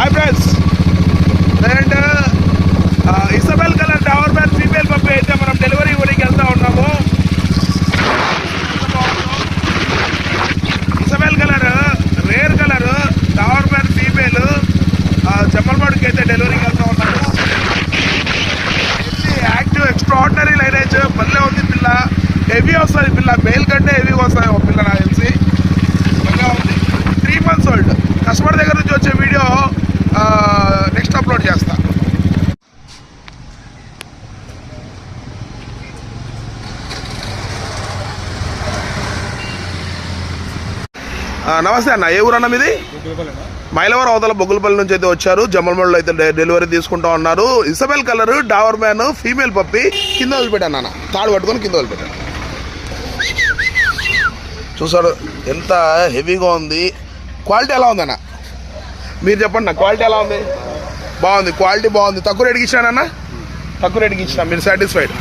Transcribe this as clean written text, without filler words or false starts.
Hi friends, and Isabel colour Doberman female puppy అయితే మనం delivery ఊరికి వెళ్తా ఉన్నాము. Isabel colour rare colour Doberman female జమ్మలమడుకి అయితే డెలివరీకి వెళ్తా ఉన్నాము. యాక్టివ్ ఎక్స్ట్రాడినరీ లైనేజ్ భలే ఉంది పిల్ల. హెవీ వస్తుంది పిల్ల, మేల్ కంటే హెవీగా వస్తాయి ఒక పిల్ల నాకు తెలిసి. భలే ఉంది. 3 months ఓల్డ్. కస్టమర్ దగ్గర నుంచి వచ్చే వీడియో నెక్స్ట్ అప్లోడ్ చేస్తా. నమస్తే అన్న, ఏ ఊరు అన్న మీది? మైలవరం అవతల బొగ్గులపల్లి నుంచి అయితే వచ్చారు. జమ్మలమడులో అయితే డెలివరీ తీసుకుంటా ఉన్నారు. Isabel colour Doberman female puppy. కింద వదిలిపెట్టాను అన్న, తాడు పట్టుకొని కింద వదిలిపెట్టాను. చూసాడు ఎంత హెవీగా ఉంది. క్వాలిటీ ఎలా ఉందన్న మీరు చెప్పండి నా, క్వాలిటీ ఎలా ఉంది? బాగుంది, క్వాలిటీ బాగుంది. తక్కువ రేటుకి ఇచ్చానన్నా, తక్కువ రేటుకి ఇచ్చిన, మీరు సాటిస్ఫైడ్?